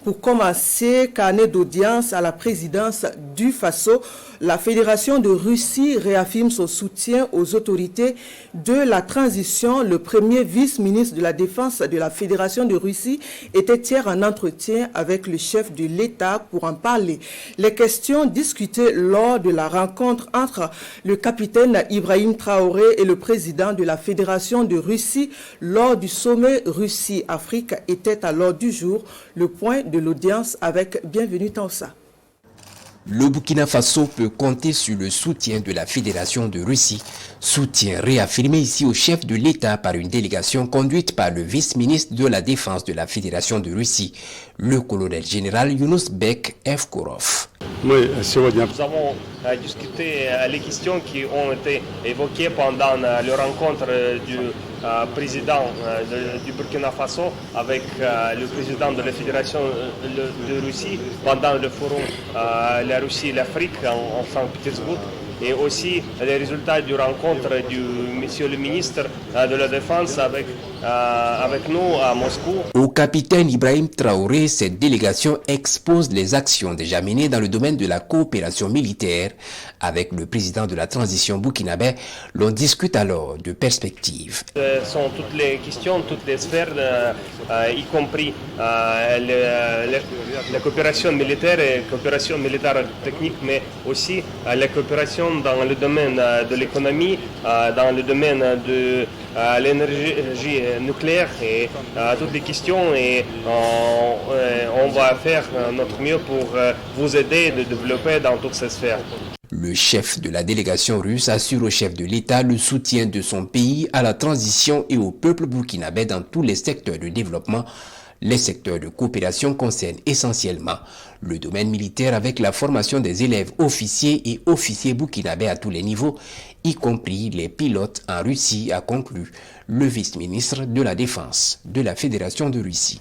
Pour commencer, carnet d'audience à la présidence du Faso, la Fédération de Russie réaffirme son soutien aux autorités de la transition. Le premier vice-ministre de la Défense de la Fédération de Russie était hier en entretien avec le chef de l'État pour en parler. Les questions discutées lors de la rencontre entre le capitaine Ibrahim Traoré et le président de la Fédération de Russie lors du sommet Russie-Afrique étaient à l'ordre du jour. Le point de l'audience avec Bienvenue Tansa. Le Burkina Faso peut compter sur le soutien de la Fédération de Russie, soutien réaffirmé ici au chef de l'État par une délégation conduite par le vice-ministre de la Défense de la Fédération de Russie, le colonel général Yunusbek Evkorov. Nous avons discuté les questions qui ont été évoquées pendant la rencontre du président du Burkina Faso avec le président de la Fédération de Russie pendant le forum La Russie et l'Afrique en Saint-Pétersbourg, et aussi les résultats du rencontre du monsieur le ministre de la Défense avec nous à Moscou. Au capitaine Ibrahim Traoré, cette délégation expose les actions déjà menées dans le domaine de la coopération militaire. Avec le président de la transition burkinabé, l'on discute alors de perspectives. Ce sont toutes les questions, toutes les sphères, y compris la coopération militaire et coopération militaire technique, mais aussi la coopération dans le domaine de l'économie, dans le domaine de l'énergie nucléaire et toutes les questions, et on va faire notre mieux pour vous aider de développer dans toutes ces sphères. Le chef de la délégation russe assure au chef de l'État le soutien de son pays à la transition et au peuple burkinabé dans tous les secteurs de développement. Les secteurs de coopération concernent essentiellement le domaine militaire avec la formation des élèves officiers et officiers burkinabés à tous les niveaux, y compris les pilotes en Russie, a conclu le vice-ministre de la Défense de la Fédération de Russie.